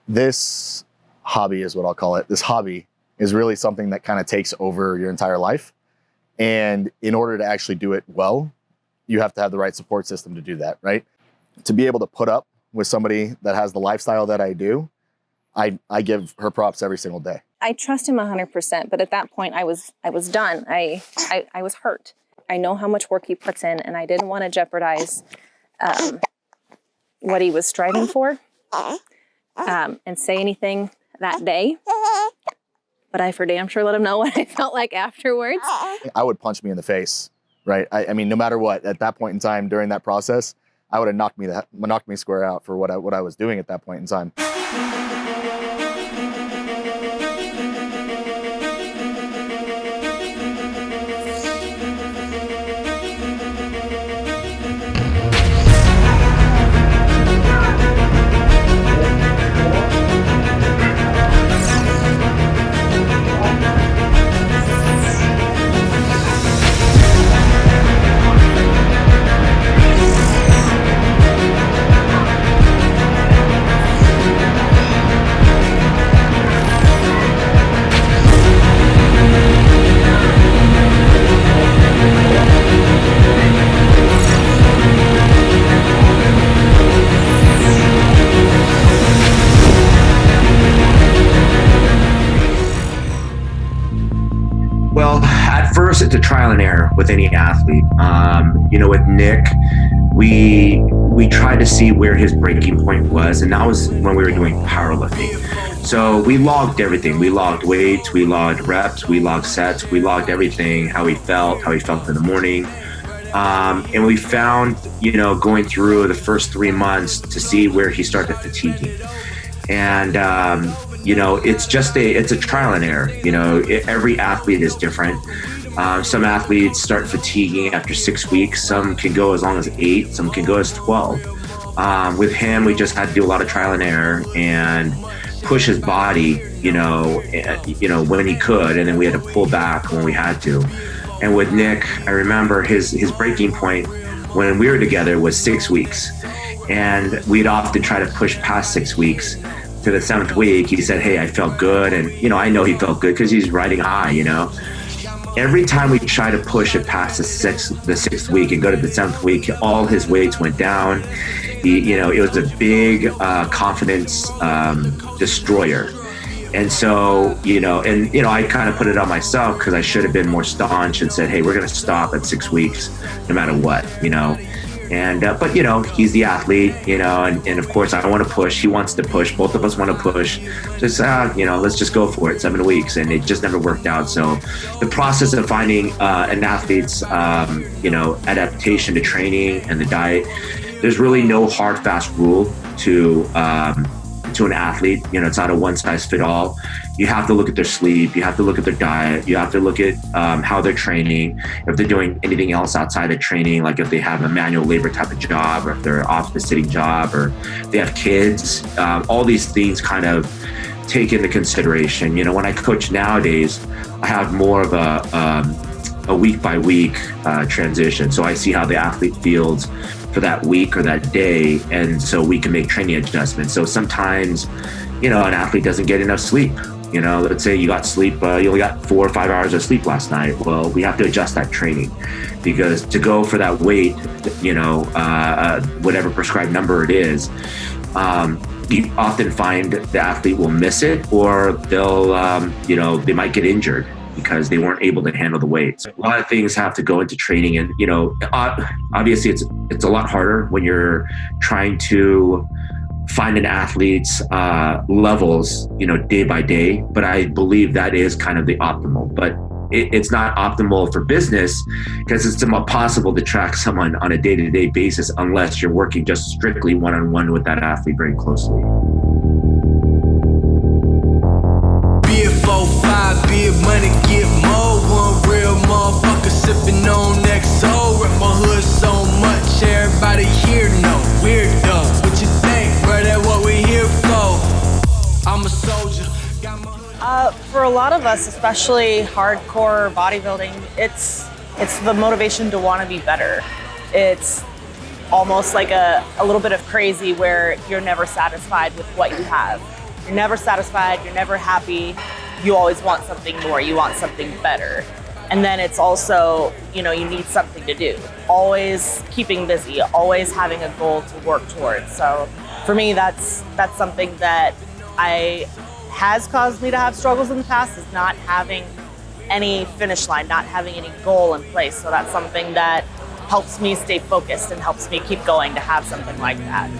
This hobby is what I'll call it. This hobby is really something that kind of takes over your entire life. And in order to actually do it well, you have to have the right support system to do that, right? To be able to put up with somebody that has the lifestyle that I do, I give her props every single day. I trust him 100%, but at that point I was done. I was hurt. I know how much work he puts in, and I didn't want to jeopardize what he was striving for and say anything that day. But I for damn sure let him know what I felt like afterwards. I would punch me in the face, right? I mean, no matter what, at that point in time during that process, I would have knocked me square out for what I was doing at that point in time. Well, at first it's a trial and error with any athlete. With Nick, we tried to see where his breaking point was, and that was when we were doing powerlifting. So we logged everything. We logged weights, we logged reps, we logged sets, we logged everything, how he felt in the morning. And we found, going through the first 3 months to see where he started fatiguing. And, it's a trial and error. Every athlete is different. Some athletes start fatiguing after 6 weeks. Some can go as long as 8. Some can go as 12. With him, we just had to do a lot of trial and error and push his body, when he could. And then we had to pull back when we had to. And with Nick, I remember his breaking point when we were together was 6 weeks. And we'd often try to push past 6 weeks. To the 7th week, he said, "Hey, I felt good." And, I know he felt good because he's riding high, Every time we try to push it past the sixth week and go to the 7th week, all his weights went down. It was a big confidence destroyer. And so, I kind of put it on myself because I should have been more staunch and said, "Hey, we're going to stop at 6 weeks no matter what," And, but he's the athlete, and of course I want to push, he wants to push, both of us want to push, just, let's just go for it, 7 weeks. And it just never worked out. So the process of finding an athlete's, adaptation to training and the diet, there's really no hard, fast rule to an athlete. It's not a one size fit all. You have to look at their sleep. You have to look at their diet. You have to look at how they're training. If they're doing anything else outside of training, like if they have a manual labor type of job, or if they're off the sitting job, or they have kids, all these things kind of take into consideration. When I coach nowadays, I have more of a week by week transition. So I see how the athlete feels for that week or that day. And so we can make training adjustments. So sometimes, an athlete doesn't get enough sleep. Let's say you got sleep, you only got 4 or 5 hours of sleep last night. Well, we have to adjust that training, because to go for that weight, whatever prescribed number it is, you often find the athlete will miss it, or they'll, they might get injured because they weren't able to handle the weights. A lot of things have to go into training, and obviously it's a lot harder when you're trying to find an athlete's levels, day by day. But I believe that is kind of the optimal. But it's not optimal for business, because it's impossible to track someone on a day-to-day basis unless you're working just strictly one-on-one with that athlete very closely. Be it 4-5, be it money, get more. One real motherfucker sipping on XO. Rep my hood so much, everybody here know we're dumb. What you think, bro? That what we here for? I'm a soldier. For a lot of us, especially hardcore bodybuilding, it's the motivation to want to be better. It's almost like a little bit of crazy where you're never satisfied with what you have. You're never satisfied, you're never happy. You always want something more, you want something better. And then it's also, you need something to do. Always keeping busy, always having a goal to work towards. So for me, that's something that has caused me to have struggles in the past, is not having any finish line, not having any goal in place. So that's something that helps me stay focused and helps me keep going to have something like that.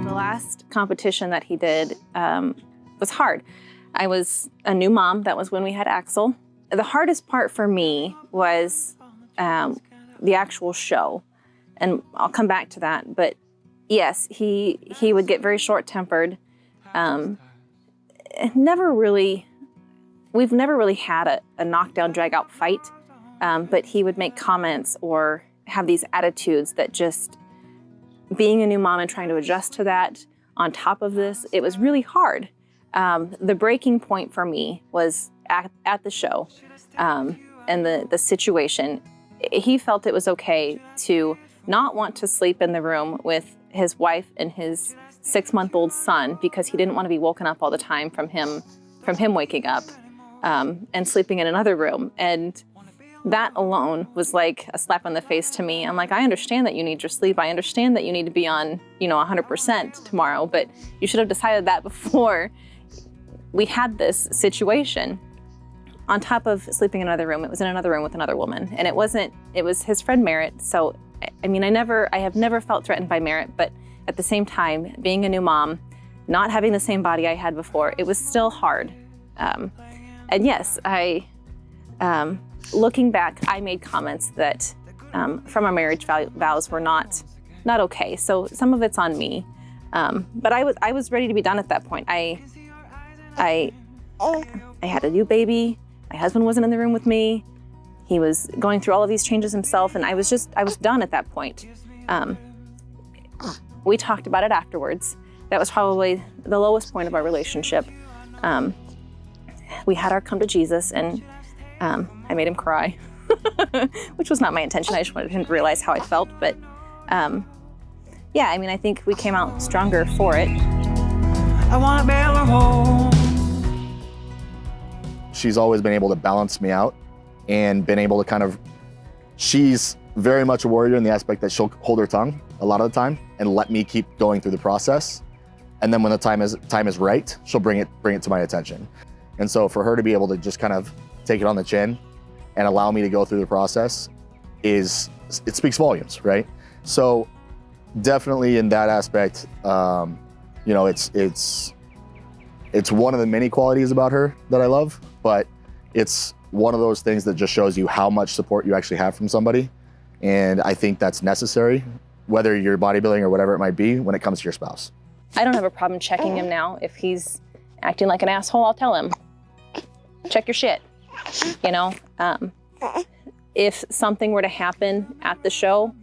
The last competition that he did was hard. I was a new mom. That was when we had Axel. The hardest part for me was the actual show. And I'll come back to that. But yes, he would get very short-tempered. We've never really had a knockdown, drag-out fight. But he would make comments or have these attitudes that just, being a new mom and trying to adjust to that, on top of this, it was really hard. The breaking point for me was at the show and the situation. He felt it was okay to not want to sleep in the room with his wife and his 6-month-old son because he didn't want to be woken up all the time from him waking up and sleeping in another room. And that alone was like a slap on the face to me. I'm like, I understand that you need your sleep. I understand that you need to be on, 100% tomorrow, but you should have decided that before we had this situation. On top of sleeping in another room, it was in another room with another woman. And it was his friend Merritt. So, I have never felt threatened by Merritt, but at the same time, being a new mom, not having the same body I had before, it was still hard. And yes, looking back, I made comments that from our marriage vows were not okay. So some of it's on me. But I was ready to be done at that point. I had a new baby. My husband wasn't in the room with me. He was going through all of these changes himself, and I was done at that point. We talked about it afterwards. That was probably the lowest point of our relationship. We had our come to Jesus, and I made him cry, which was not my intention. I just wanted him to realize how I felt. But I think we came out stronger for it. I want to bail her home. She's always been able to balance me out and been able to she's very much a warrior in the aspect that she'll hold her tongue a lot of the time and let me keep going through the process. And then when the time is right, she'll bring it to my attention. And so for her to be able to just take it on the chin and allow me to go through the process it speaks volumes, right? So definitely in that aspect, it's one of the many qualities about her that I love, but it's one of those things that just shows you how much support you actually have from somebody. And I think that's necessary, whether you're bodybuilding or whatever it might be, when it comes to your spouse. I don't have a problem checking him now. If he's acting like an asshole, I'll tell him, check your shit. If something were to happen at the show,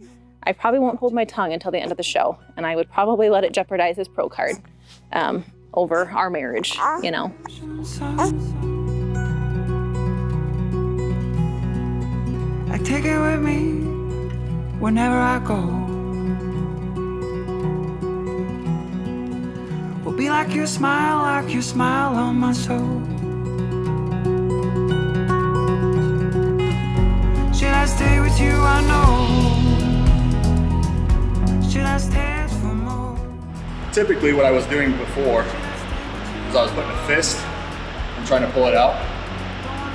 I probably won't hold my tongue until the end of the show. And I would probably let it jeopardize his pro card over our marriage, I take it with me whenever I go. Will be like your smile on my soul. Should I stay with you? I know. Should I stay for more? Typically what I was doing before was I was putting a fist and trying to pull it out.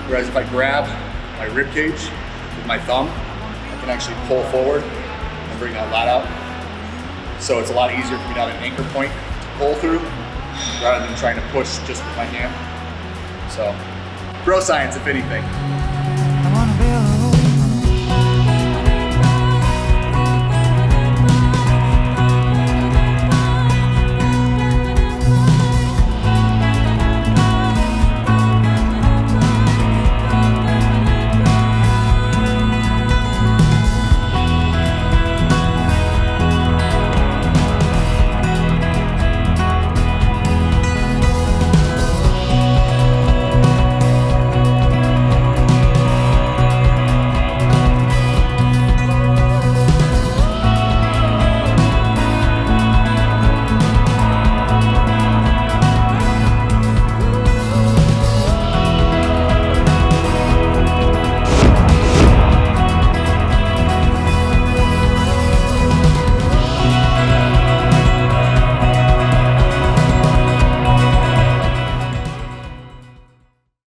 Whereas if I grab my rib cage with my thumb, I can actually pull forward and bring that lat out. So it's a lot easier for me to have an anchor point to pull through rather than trying to push just with my hand. So, bro science, if anything.